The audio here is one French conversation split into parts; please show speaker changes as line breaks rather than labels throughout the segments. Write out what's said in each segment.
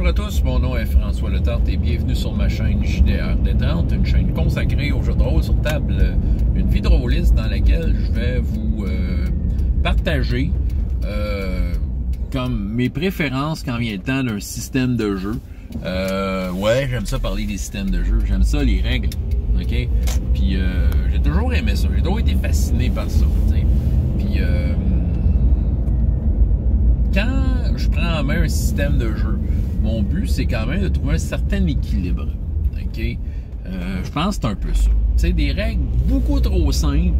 à tous, mon nom est François Letarte et bienvenue sur ma chaîne JDR Détente, une chaîne consacrée aux jeux de rôle sur table, une vie de rôliste dans laquelle je vais vous partager comme mes préférences quand vient le temps d'un système de jeu. Ouais, j'aime ça parler des systèmes de jeu, j'aime ça les règles, ok? Puis j'ai toujours aimé ça, j'ai toujours été fasciné par ça, t'sais. Puis quand je prends en main un système de jeu, mon but, c'est quand même de trouver un certain équilibre. OK? Je pense que c'est un peu ça. Tu sais, des règles beaucoup trop simples,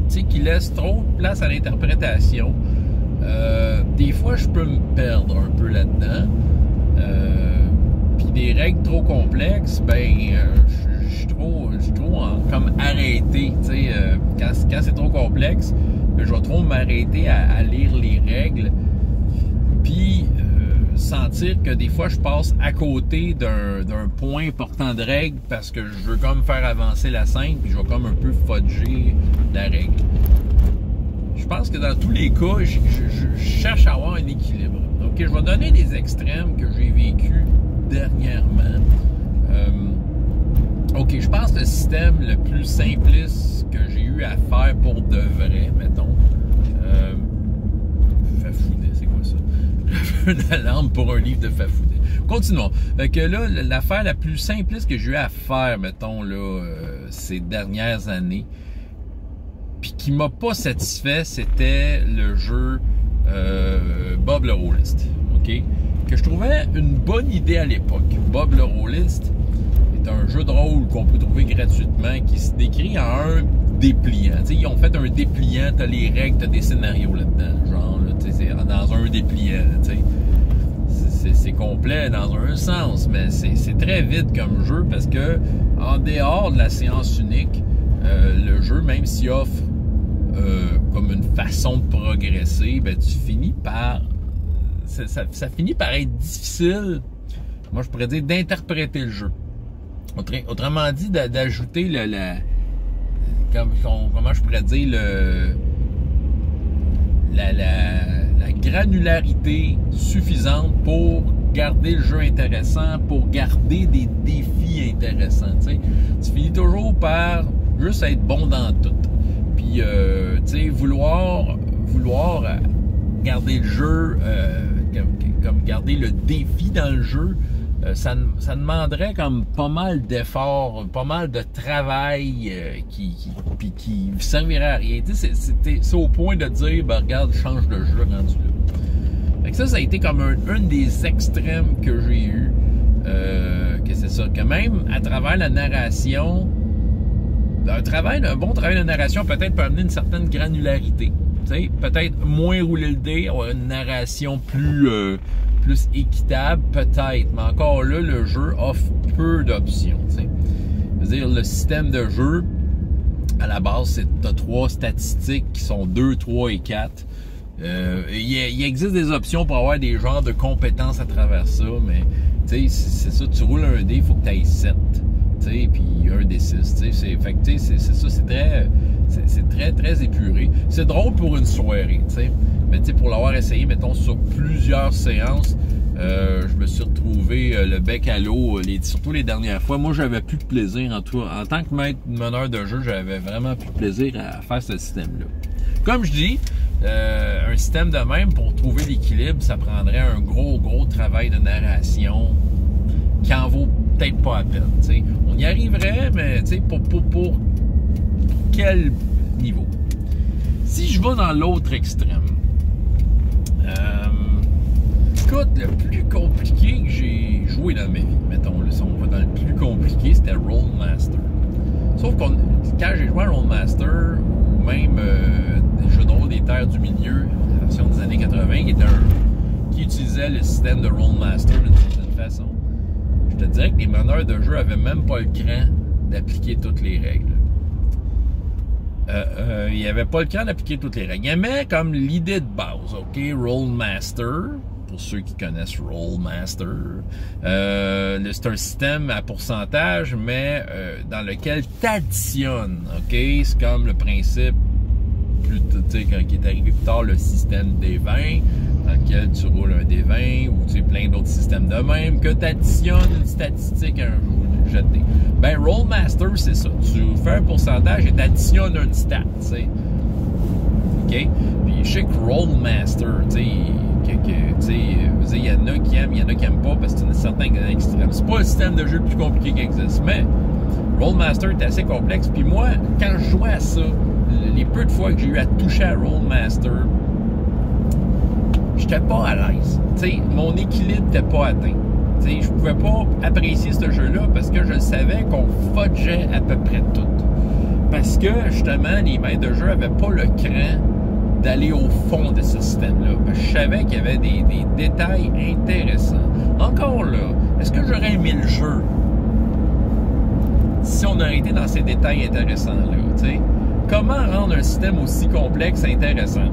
tu sais, qui laissent trop de place à l'interprétation. Des fois, je peux me perdre un peu là-dedans. Puis des règles trop complexes, ben, je suis trop comme arrêté. Tu sais, quand c'est trop complexe, je vais trop m'arrêter à lire les règles. Puis sentir que des fois je passe à côté d'un point important de règle parce que je veux comme faire avancer la scène puis je vais comme un peu fudger la règle. Je pense que dans tous les cas, je cherche à avoir un équilibre. Donc je vais donner des extrêmes que j'ai vécu dernièrement. Ok, je pense que le système le plus simpliste que j'ai eu à faire pour de vrai, mettons, Fafoudet, c'est quoi ça? J'avais une alarme pour un livre de Fafoudet. Continuons. Fait que là, l'affaire la plus simpliste que j'ai eu à faire, mettons, là, ces dernières années, puis qui m'a pas satisfait, c'était le jeu Bob le Rôliste. OK? Que je trouvais une bonne idée à l'époque. Bob le Rôliste est un jeu de rôle qu'on peut trouver gratuitement qui se décrit en un dépliant. T'sais, ils ont fait un dépliant, t'as les règles, t'as des scénarios là-dedans. Genre, là, c'est dans un dépliant. C'est complet dans un sens, mais c'est très vide comme jeu parce que en dehors de la séance unique, le jeu, même s'il offre comme une façon de progresser, ben tu finis par... Ça finit par être difficile, moi je pourrais dire, d'interpréter le jeu. Autrement dit, d'ajouter comment je pourrais dire la granularité suffisante pour garder le jeu intéressant, pour garder des défis intéressants. T'sais. Tu finis toujours par juste être bon dans tout. Puis, vouloir garder le jeu, comme garder le défi dans le jeu, ça demanderait comme pas mal d'efforts, pas mal de travail qui servirait à rien. C'est au point de dire, ben, regarde, change de jeu rendu là. Fait que ça a été comme un des extrêmes que j'ai eu. Que c'est ça, que même à travers la narration, un bon travail de narration peut-être peut amener une certaine granularité. Peut-être moins rouler le dé, avoir une narration plus équitable, peut-être. Mais encore là, le jeu offre peu d'options. C'est-à-dire, le système de jeu, à la base, tu as 3 statistiques qui sont 2, 3 et 4. Il existe des options pour avoir des genres de compétences à travers ça, mais c'est ça, tu roules un dé, il faut que tu ailles 7. Puis un des 6. C'est ça, c'est très épuré. C'est drôle pour une soirée, mais pour l'avoir essayé, mettons, sur plusieurs séances, je me suis retrouvé le bec à l'eau, surtout les dernières fois. Moi, j'avais plus de plaisir en tant que meneur de jeu, j'avais vraiment plus de plaisir à faire ce système-là. Comme je dis, un système de même, pour trouver l'équilibre, ça prendrait un gros travail de narration qui en vaut peut-être pas à peine. T'sais. On y arriverait, mais pour quel niveau? Si je vais dans l'autre extrême, écoute, le plus compliqué que j'ai joué dans ma vie, mettons, si on va dans le plus compliqué, c'était Rolemaster. Sauf que quand j'ai joué à Rolemaster, ou même des jeux de rôle des Terres du Milieu, la version des années 80, qui utilisait le système de Rolemaster d'une certaine façon, je te dirais que les meneurs de jeu avaient même pas le cran d'appliquer toutes les règles. Il n'y avait pas le cran d'appliquer toutes les règles. Il y avait comme l'idée de base, OK? Rolemaster, pour ceux qui connaissent Rolemaster, c'est un système à pourcentage, mais dans lequel tu additionnes, OK? C'est comme le principe, qui est arrivé plus tard, le système des 20, dans lequel tu roules un D20 ou tu sais, plein d'autres systèmes de même, que tu additionnes une statistique à un jet de dés. Ben, Rollmaster, c'est ça. Tu fais un pourcentage et tu additionnes une stat, tu sais. OK? Puis je sais que Rollmaster, tu sais, il y en a qui aiment, il y en a qui n'aiment pas parce que c'est un certain extrême. C'est pas le système de jeu le plus compliqué qui existe, mais Rollmaster est assez complexe. Puis moi, quand je jouais à ça, les peu de fois que j'ai eu à toucher à Rollmaster, j'étais pas à l'aise. T'sais, mon équilibre n'était pas atteint. T'sais, je pouvais pas apprécier ce jeu-là parce que je savais qu'on fudgeait à peu près tout. Parce que, justement, les maîtres de jeu n'avaient pas le cran d'aller au fond de ce système-là. Je savais qu'il y avait des détails intéressants. Encore là, est-ce que j'aurais aimé le jeu si on aurait été dans ces détails intéressants-là, t'sais? Comment rendre un système aussi complexe intéressant?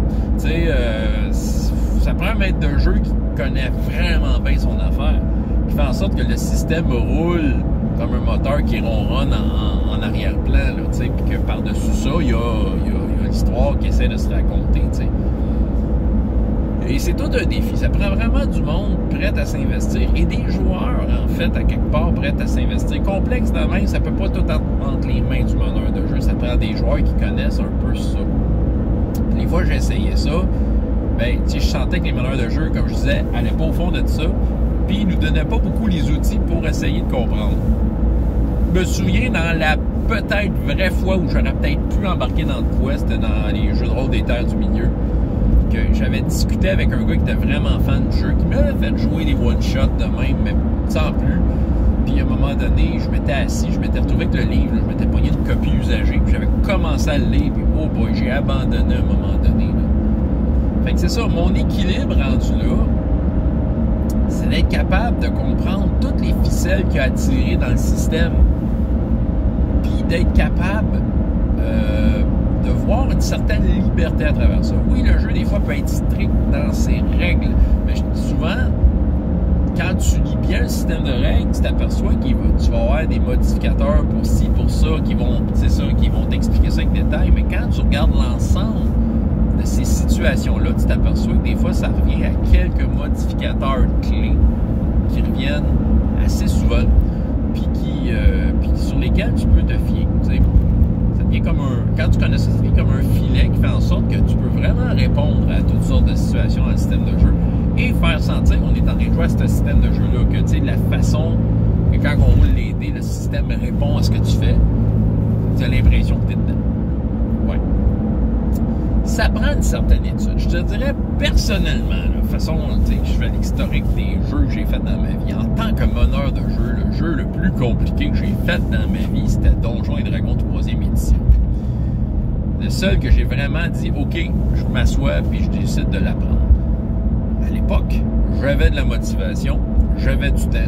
Ça prend un maître de jeu qui connaît vraiment bien son affaire, qui fait en sorte que le système roule comme un moteur qui ronronne en arrière-plan, puis que par-dessus ça, il y a l'histoire qui essaie de se raconter. T'sais. Et c'est tout un défi. Ça prend vraiment du monde prêt à s'investir. Et des joueurs, en fait, à quelque part, prêts à s'investir. Complexe de même, ça peut pas tout être entre les mains du meneur de jeu. Ça prend des joueurs qui connaissent un peu ça. Les fois que j'ai essayé ça, ben, je sentais que les meneurs de jeu, comme je disais, n'allaient pas au fond de ça. Puis ils nous donnaient pas beaucoup les outils pour essayer de comprendre. Je me souviens dans la peut-être vraie fois où j'aurais peut-être pu embarquer dans le quoi, c'était dans les jeux de rôle des terres du milieu. Que j'avais discuté avec un gars qui était vraiment fan du jeu, qui m'avait fait jouer des one-shots de même, mais sans plus. Puis à un moment donné, je m'étais assis, je m'étais retrouvé avec le livre, là, je m'étais pogné une copie usagée, puis j'avais commencé à le lire, puis oh boy, j'ai abandonné à un moment donné. Là. Fait que c'est ça, mon équilibre rendu là, c'est d'être capable de comprendre toutes les ficelles qu'il y a à tirer dans le système, puis d'être capable de voir une certaine liberté à travers ça. Oui, le jeu, des fois, peut être strict dans ses règles, mais souvent, quand tu lis bien le système de règles, tu t'aperçois que tu vas avoir des modificateurs pour ci, pour ça, qui vont t'expliquer ça avec détail, mais quand tu regardes l'ensemble de ces situations-là, tu t'aperçois que des fois, ça revient à quelques modificateurs clés qui reviennent assez souvent, puis sur lesquels tu peux te fier. T'sais. Quand tu connais ça, ça devient comme un filet qui fait en sorte que tu peux vraiment répondre à toutes sortes de situations dans le système de jeu et faire sentir qu'on est en train de jouer à ce système de jeu-là, que tu sais, la façon que quand on roule les dés, le système répond à ce que tu fais, tu as l'impression que tu es dedans. Ouais. Ça prend une certaine étude. Je te dirais personnellement, de toute façon, je fais l'historique des jeux que j'ai fait dans ma vie. En tant que meneur de jeu, le jeu le plus compliqué que j'ai fait dans ma vie, c'était Donjons et Dragons 3e édition. Le seul que j'ai vraiment dit, OK, je m'assois puis je décide de l'apprendre. À l'époque, j'avais de la motivation, j'avais du temps.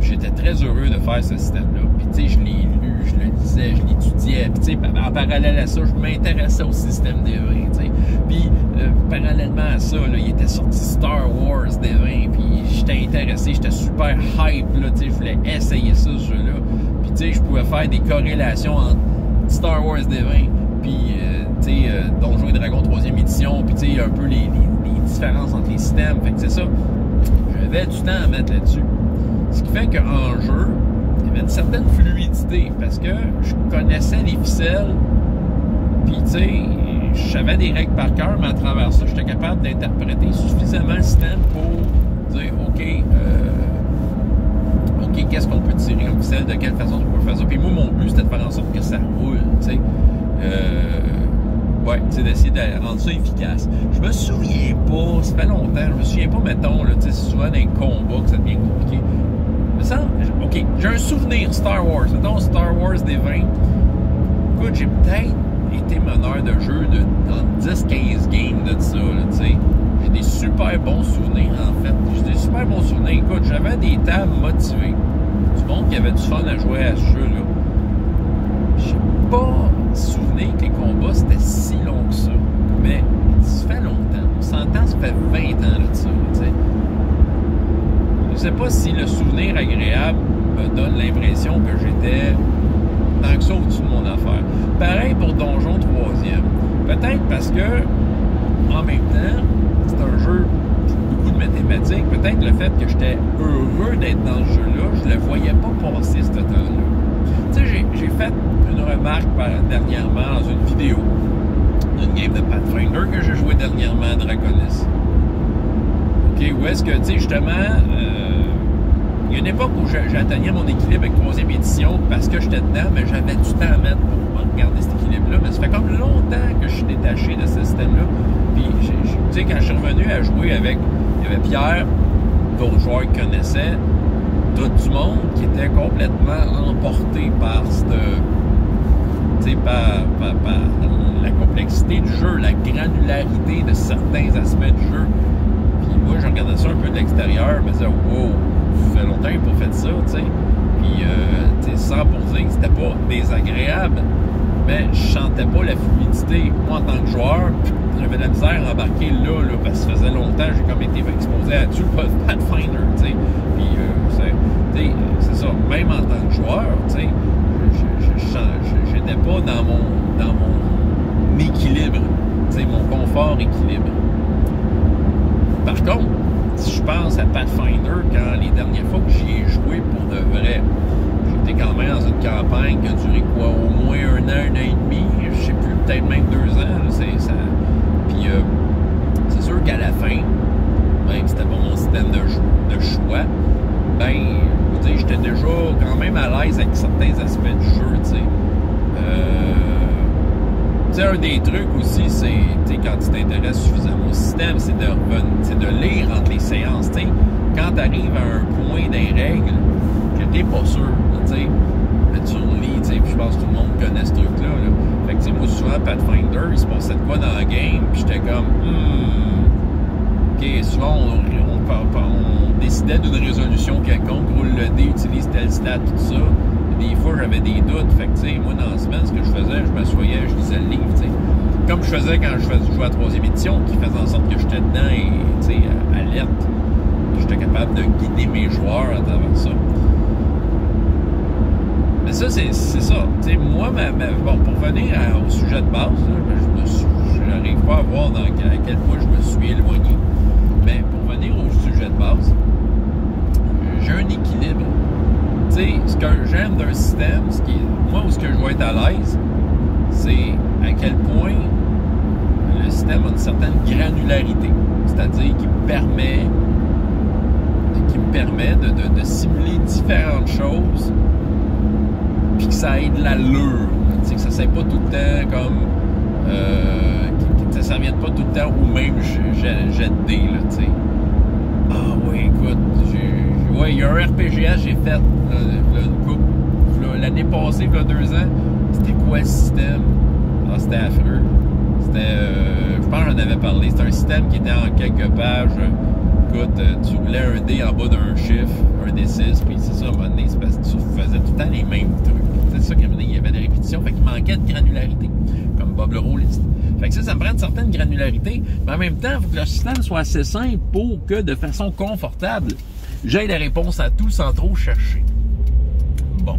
J'étais très heureux de faire ce système-là. Puis, tu sais, je l'ai lu, je le lisais, je l'étudiais. Puis, tu sais, en parallèle à ça, je m'intéressais au système des vins, tu sais. Puis, parallèlement à ça, là, il était sorti Star Wars des vins. Puis, j'étais intéressé, j'étais super hype, là, tu sais, je voulais essayer ça, ce jeu-là. Puis, tu sais, je pouvais faire des corrélations entre Star Wars des vins, puis, tu sais, Donjons et Dragons 3e édition, puis, tu sais, un peu les différences entre les systèmes. Fait que c'est ça. J'avais du temps à mettre là-dessus. Ce qui fait qu'en jeu, il y avait une certaine fluidité parce que je connaissais les ficelles, puis tu sais, je savais des règles par cœur, mais à travers ça, j'étais capable d'interpréter suffisamment le système pour dire, OK, qu'est-ce qu'on peut tirer comme ficelle, de quelle façon on peut faire ça. Puis moi, mon but, c'était de faire en sorte que ça roule, tu sais. Ouais, c'est d'essayer de rendre ça efficace. Je me souviens pas, ça fait longtemps, je me souviens pas, mettons, là, tu sais, c'est souvent dans les combats que ça devient compliqué. OK, j'ai un souvenir Star Wars. Mettons Star Wars des 20. Écoute, j'ai peut-être été meneur de jeu dans 10-15 games de ça, tu sais. J'ai des super bons souvenirs, en fait. J'ai des super bons souvenirs. Écoute, j'avais des tables motivées. Du monde qui avait du fun à jouer à ce jeu-là. J'ai pas souvenir que les combats, c'était si long que ça. Mais ça fait longtemps. On s'entend, ça fait 20 ans de ça, tu sais. Je sais pas si le souvenir agréable me donne l'impression que j'étais tant que ça au-dessus de mon affaire. Pareil pour Donjon 3e. Peut-être parce que, en même temps, c'est un jeu beaucoup de mathématiques. Peut-être le fait que j'étais heureux d'être dans ce jeu-là, je le voyais pas passer ce temps-là. Tu sais, j'ai fait une remarque dernièrement dans une vidéo d'une game de Pathfinder que j'ai joué dernièrement à Draconis. OK, où est-ce que, tu sais, justement, il y a une époque où j'atteignais mon équilibre avec 3e édition parce que j'étais dedans, mais j'avais du temps à mettre pour regarder cet équilibre-là. Mais ça fait comme longtemps que je suis détaché de ce système-là. Puis, tu sais, quand je suis revenu à jouer avec, il y avait Pierre, d'autres joueurs qui connaissaient, tout du monde qui était complètement emporté par par la complexité du jeu, la granularité de certains aspects du jeu. Puis moi, je regardais ça un peu de l'extérieur, je me disais, wow, ça fait longtemps qu'il n'a pas fait ça, tu sais. Puis, tu sais, sans pour dire que c'était pas désagréable, mais je sentais pas la fluidité. Moi, en tant que joueur, j'avais de la misère à embarquer là, parce que ça faisait longtemps que j'ai comme été exposé à tout le Pathfinder, tu sais. Puis, c'est ça, même en tant que joueur, tu sais, j'étais pas dans mon équilibre, tu sais, mon confort équilibre. Par contre, si je pense à Pathfinder, quand les dernières fois que j'y ai joué pour de vrai, j'étais quand même dans une campagne qui a duré quoi, au moins un an et demi, je sais plus, peut-être même 2 ans, là, puis c'est sûr qu'à la fin, même si c'était pas mon système de choix, ben, j'étais déjà quand même à l'aise avec certains aspects du jeu, tu sais. Un des trucs aussi, c'est, quand tu t'intéresses suffisamment au système, c'est de lire entre les séances, tu sais. Quand tu arrives à un point des règles que t'es pas sûr, tu sais, tu relis, tu sais, puis je pense que tout le monde connaît ce truc-là, là. Fait que, moi, souvent, Pathfinder, il se passait de quoi dans la game, puis j'étais comme, OK, souvent, on décidait d'une résolution quelconque, roule le dé, utilise tel stat, tout ça. Des fois, j'avais des doutes. Fait que, tu sais, moi, dans la semaine, ce que je faisais, je m'assoyais, je lisais le livre, tu sais. Comme je faisais quand je jouais à 3e édition, qui faisait en sorte que j'étais dedans et, tu sais, alerte. J'étais capable de guider mes joueurs à travers ça. Mais ça, c'est ça. Tu sais, moi, bon, pour venir au sujet de base, là, je n'arrive pas à voir à quel point je me suis éloigné. Mais pour venir au sujet de base, j'ai un équilibre. Tu sais, ce que j'aime d'un système, moi, où ce que je vais être à l'aise, c'est à quel point le système a une certaine granularité. C'est-à-dire qu'il me permet de simuler différentes choses, puis que ça ait de l'allure. Tu sais, que ça ne soit pas tout le temps comme... que ça ne vienne pas tout le temps ou même jet de dés, là, tu sais. Ah oui, écoute, il y a un RPGS j'ai fait une coupe l'année passée, il y a 2 ans. C'était quoi le système? Ah, c'était affreux. C'était, je pense que j'en avais parlé. C'était un système qui était en quelques pages. Écoute, tu roulais un dé en bas d'un chiffre, un D6, puis c'est ça, à un moment donné, c'est parce que tu faisais tout le temps les mêmes trucs. C'est ça qu'à un moment donné, il y avait des répétitions, fait qu'il manquait de granularité, comme Bob le Rôliste. Fait que ça me prend une certaine granularité, mais en même temps, il faut que le système soit assez simple pour que, de façon confortable, j'ai la réponse à tout sans trop chercher. Bon.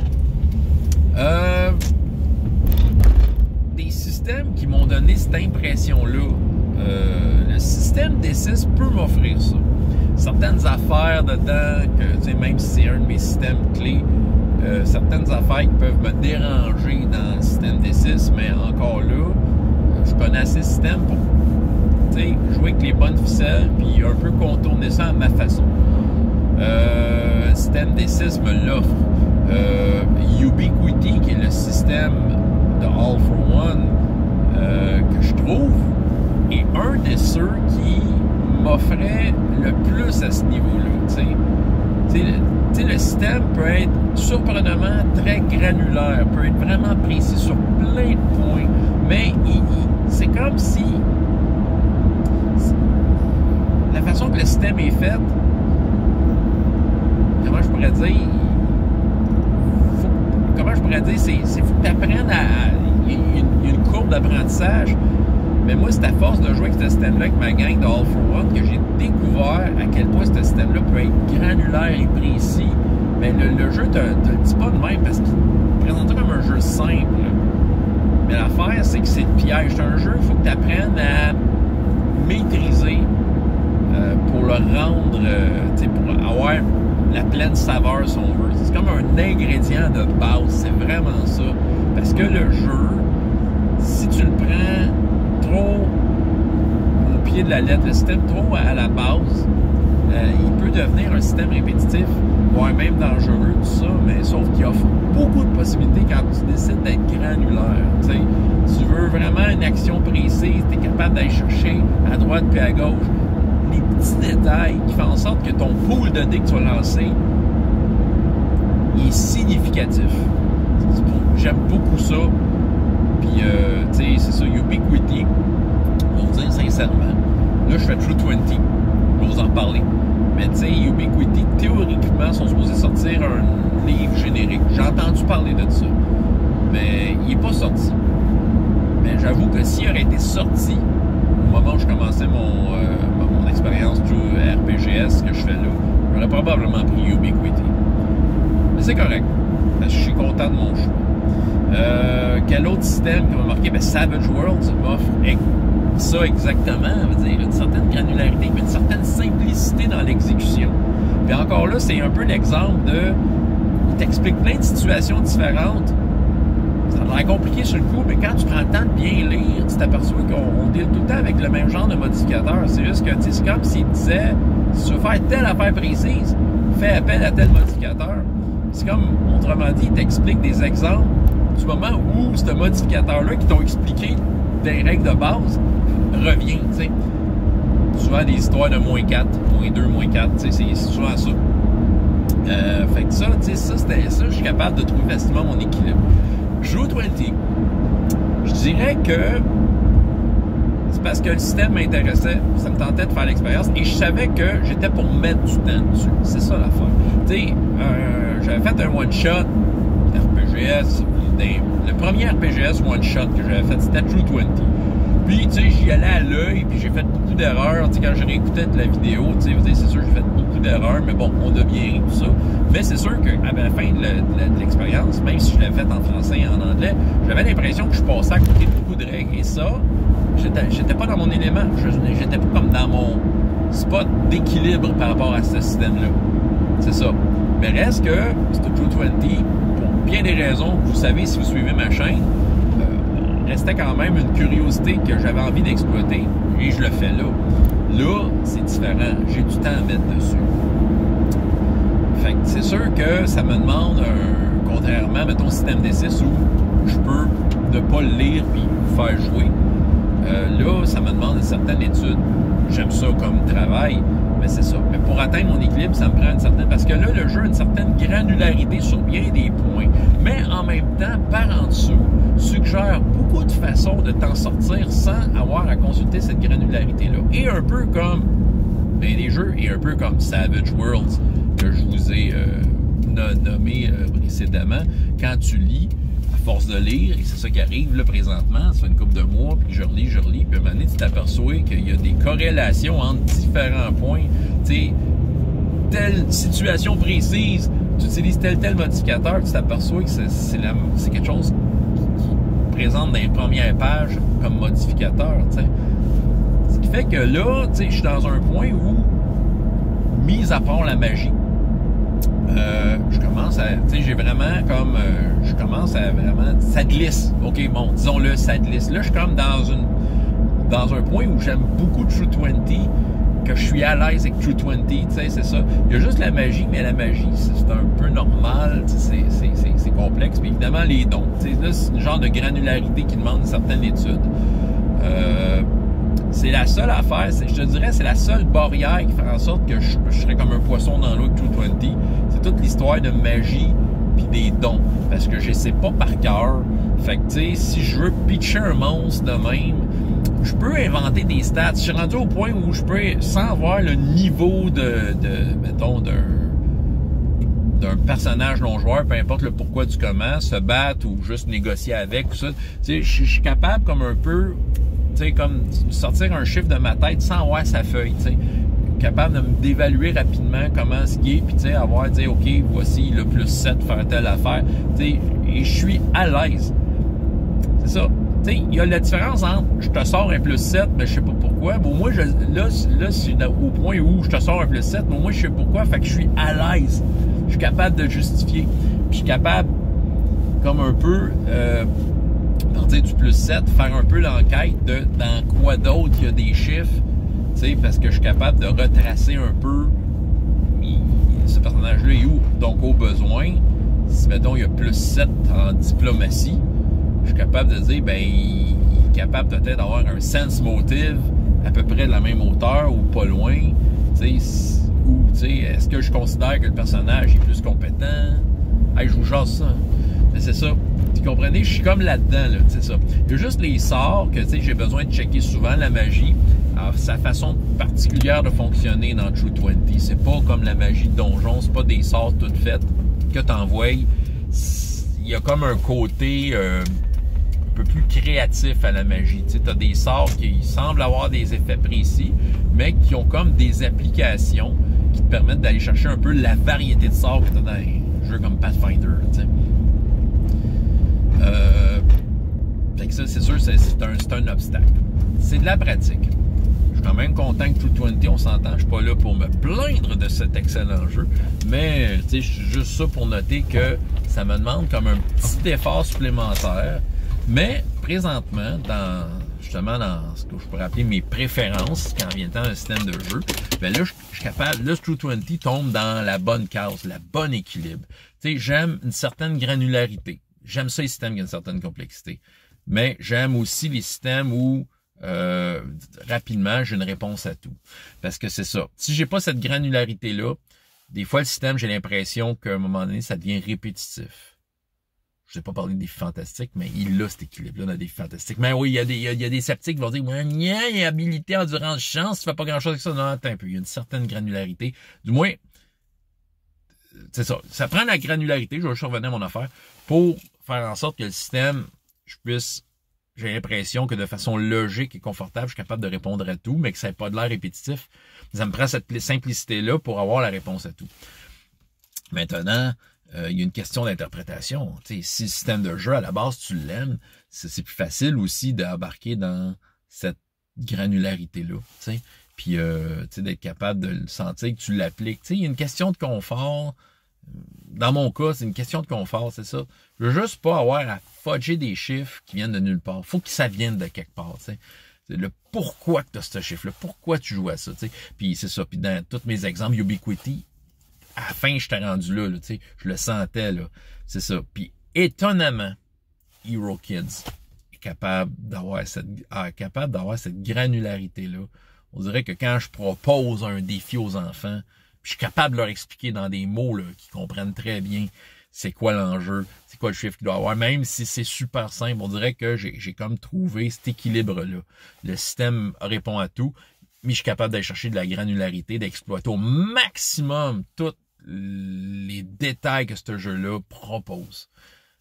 Des systèmes qui m'ont donné cette impression-là. Le système D6 peut m'offrir ça. Certaines affaires dedans, que, tu sais, même si c'est un de mes systèmes clés, certaines affaires qui peuvent me déranger dans le système D6, mais encore là, je connais assez le système pour, tu sais, jouer avec les bonnes ficelles puis un peu contourner ça à ma façon. Le système D6 me l'offre. Ubiquity, qui est le système de All for One, que je trouve est un de ceux qui m'offrait le plus à ce niveau-là. Tu sais, le système peut être surprenamment très granulaire, peut être vraiment précis sur plein de points, mais c'est comme si la façon que le système est fait, comment je pourrais dire, c'est faut que tu apprennes il y a une courbe d'apprentissage. Mais moi, c'est à force de jouer avec ce système-là, avec ma gang de All for One, que j'ai découvert à quel point ce système-là peut être granulaire et précis. Mais le jeu te le dit pas de même parce qu'il te présente ça comme un jeu simple. Mais l'affaire, c'est que c'est le piège. C'est un jeu, il faut que tu apprennes à maîtriser pour le rendre, pour avoir la pleine saveur, si on veut. C'est comme un ingrédient de base, c'est vraiment ça. Parce que le jeu, si tu le prends trop au pied de la lettre, le système trop à la base, il peut devenir un système répétitif, voire même dangereux, tout ça, mais sauf qu'il offre beaucoup de possibilités quand tu décides d'être granulaire. T'sais. Tu veux vraiment une action précise, tu es capable d'aller chercher à droite puis à gauche les petits détails qui font en sorte que ton pool de dés que tu vas lancer est significatif. J'aime beaucoup ça. Puis, tu sais, c'est ça, Ubiquity, on va dire sincèrement. Là, je fais True 20, je vais vous en parler. Mais tu sais, Ubiquity, théoriquement, sont supposés sortir un livre générique. J'ai entendu parler de ça. Mais il n'est pas sorti. Mais j'avoue que s'il aurait été sorti au moment où je commençais mon expérience du RPGS que je fais là, j'aurais probablement pris Ubiquity. Mais c'est correct. Parce que je suis content de mon choix. Quel autre système qui m'a marqué? Ben, Savage Worlds m'offre ça exactement, veut dire une certaine granularité, mais une certaine simplicité dans l'exécution. Puis encore là, c'est un peu l'exemple de... Il t'explique plein de situations différentes. Ça a l'air compliqué sur le coup, mais quand tu prends le temps de bien lire, tu t'aperçois qu'on deal tout le temps avec le même genre de modificateur. C'est juste que, tu sais, c'est comme s'il disait, si tu veux faire telle affaire précise, fais appel à tel modificateur. C'est comme, autrement dit, il t'explique des exemples du moment où ce modificateur-là qui t'ont expliqué des règles de base revient, tu sais. Souvent des histoires de -4, -2, -4, tu sais, c'est souvent ça. Fait que ça, tu sais, ça, je suis capable de trouver facilement mon équilibre. True 20, je dirais que c'est parce que le système m'intéressait, ça me tentait de faire l'expérience et je savais que j'étais pour mettre du temps dessus. C'est ça l'affaire. Tu sais, j'avais fait un one-shot RPGS, le premier RPGS one-shot que j'avais fait, c'était True 20. Puis, tu sais, j'y allais à l'œil, puis j'ai fait beaucoup d'erreurs. Tu sais, quand je réécoutais la vidéo, tu sais, c'est sûr que j'ai fait beaucoup d'erreurs, mais bon, on a bien ri, tout ça. Mais c'est sûr qu'à la fin de l'expérience, même si je l'avais fait en français et en anglais, j'avais l'impression que je passais à côté de beaucoup de règles. Et ça, j'étais pas dans mon élément. J'étais pas comme dans mon spot d'équilibre par rapport à ce système-là. C'est ça. Mais reste que, c'est True 20, pour bien des raisons, vous savez si vous suivez ma chaîne, restait quand même une curiosité que j'avais envie d'exploiter et je le fais là. Là, c'est différent. J'ai du temps à mettre dessus. Fait que c'est sûr que ça me demande, contrairement, mettons, au système D6 où je peux ne pas le lire puis faire jouer. Là, ça me demande une certaine étude. J'aime ça comme travail, mais c'est ça. Mais pour atteindre mon équilibre, ça me prend une certaine... Parce que là, le jeu a une certaine granularité sur bien des points. Mais en même temps, par en dessous, suggère beaucoup de façons de t'en sortir sans avoir à consulter cette granularité-là. Et un peu comme ben, des jeux, et un peu comme Savage Worlds, que je vous ai nommé précédemment, quand tu lis, à force de lire, et c'est ça qui arrive là présentement, ça fait une couple de mois, puis je relis, puis à un moment donné, tu t'aperçois qu'il y a des corrélations entre différents points. Tu sais, telle situation précise, tu utilises tel modificateur, tu t'aperçois que c'est quelque chose qui présente dans les premières pages comme modificateur, tu sais. Ce qui fait que là, tu sais, je suis dans un point où, mis à part la magie, je commence à, tu sais, j'ai vraiment comme, je commence à vraiment, ça glisse, ok, bon, disons-le, ça glisse. Là, je suis comme dans un point où j'aime beaucoup True 20, que je suis à l'aise avec True 20, tu sais, c'est ça. Il y a juste la magie, mais la magie, c'est un peu normal, c'est complexe. Puis évidemment, les dons, tu sais, là, c'est un genre de granularité qui demande une certaine étude. C'est la seule affaire, je te dirais, c'est la seule barrière qui fait en sorte que je serais comme un poisson dans l'eau de True 20. C'est toute l'histoire de magie puis des dons. Parce que je sais pas par cœur. Fait que, tu sais, si je veux pitcher un monstre de même, je peux inventer des stats. Je suis rendu au point où je peux, sans avoir le niveau mettons, d'un personnage non-joueur, peu importe le pourquoi du comment, se battre ou juste négocier avec, tout ça. Tu sais, je suis capable comme un peu, tu sais, comme sortir un chiffre de ma tête sans avoir sa feuille, tu sais. Capable de d'évaluer rapidement comment ce qui est, puis tu sais, dire, OK, voici le plus 7, faire telle affaire, tu sais, et je suis à l'aise. C'est ça. Tu sais, il y a la différence entre je te sors un plus 7, mais je sais pas pourquoi. pourquoi. Bon, moi, là c'est au point où je te sors un plus 7, mais moi, je sais pourquoi. Fait que je suis à l'aise. Je suis capable de justifier. Puis je suis capable, comme un peu, à partir du plus 7, faire un peu l'enquête de dans quoi d'autre il y a des chiffres. Tu sais, parce que je suis capable de retracer un peu ce personnage-là est où. Donc, au besoin, si, mettons, il y a plus 7 en diplomatie, je suis capable de dire, ben, il est capable peut-être d'avoir un sense motive à peu près de la même hauteur ou pas loin. Tu sais, ou, tu sais, est-ce que je considère que le personnage est plus compétent? Hey, je vous jase ça, hein? Mais c'est ça. Vous comprenez? Je suis comme là-dedans, là, c'est ça. Il y a juste les sorts que, tu sais, j'ai besoin de checker souvent. La magie, alors, sa façon particulière de fonctionner dans True 20. C'est pas comme la magie de donjon, c'est pas des sorts toutes faites que t'envoies. Il y a comme un côté un peu plus créatif à la magie. Tu sais, t'as des sorts qui semblent avoir des effets précis, mais qui ont comme des applications qui te permettent d'aller chercher un peu la variété de sorts que t'as dans un jeu comme Pathfinder, tu sais. Fait que ça, c'est sûr, c'est un obstacle. C'est de la pratique. Je suis quand même content que True 20, on s'entend. Je suis pas là pour me plaindre de cet excellent jeu. Mais, tu sais, juste ça pour noter que ça me demande comme un petit effort supplémentaire. Mais, présentement, justement dans ce que je pourrais appeler mes préférences, quand vient le temps d'un système de jeu, ben là, je suis capable, là, True 20 tombe dans la bonne case, la bonne équilibre. Tu sais, j'aime une certaine granularité. J'aime ça, les systèmes qui ont une certaine complexité. Mais j'aime aussi les systèmes où rapidement, j'ai une réponse à tout. Parce que c'est ça. Si j'ai pas cette granularité-là, des fois, le système, j'ai l'impression qu'à un moment donné, ça devient répétitif. Je sais pas parler des défis fantastiques, mais il a cet équilibre-là dans des défis fantastiques. Mais oui, il y a des sceptiques qui vont dire, ouais, il y a habilité, endurance, chance, tu fais pas grand-chose avec ça. Non, attends un peu. Il y a une certaine granularité. Du moins, c'est ça. Ça prend la granularité, je vais juste revenir à mon affaire, pour faire en sorte que le système, j'ai l'impression que de façon logique et confortable, je suis capable de répondre à tout, mais que ça n'ait pas de l'air répétitif. Ça me prend cette simplicité-là pour avoir la réponse à tout. Maintenant, il y a une question d'interprétation. Tu sais, si le système de jeu, à la base, tu l'aimes, c'est plus facile aussi d'embarquer dans cette granularité-là. Tu sais. Puis, tu sais, d'être capable de le sentir, que tu l'appliques. Tu sais, il y a une question de confort. Dans mon cas, c'est une question de confort, c'est ça. Je veux juste pas avoir à fudger des chiffres qui viennent de nulle part. Faut que ça vienne de quelque part, tu sais. C'est le pourquoi que tu as ce chiffre-là, pourquoi tu joues à ça, tu sais. Puis c'est ça, puis dans tous mes exemples, Ubiquity, à la fin, j'étais rendu là, tu sais. Je le sentais, là. C'est ça. Puis étonnamment, Hero Kids est capable d'avoir cette granularité-là. On dirait que quand je propose un défi aux enfants, puis je suis capable de leur expliquer dans des mots là, qui comprennent très bien c'est quoi l'enjeu, c'est quoi le chiffre qu'il doit avoir. Même si c'est super simple, on dirait que j'ai comme trouvé cet équilibre-là. Le système répond à tout, mais je suis capable d'aller chercher de la granularité, d'exploiter au maximum tous les détails que ce jeu-là propose.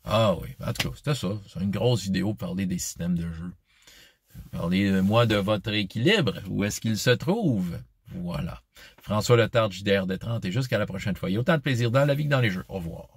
Ah oui, en tout cas, c'était ça. C'est une grosse vidéo pour parler des systèmes de jeu. Parlez-moi de votre équilibre. Où est-ce qu'il se trouve? Voilà. François Letard, JDR de 30, et jusqu'à la prochaine fois. Il y a autant de plaisir dans la vie que dans les jeux. Au revoir.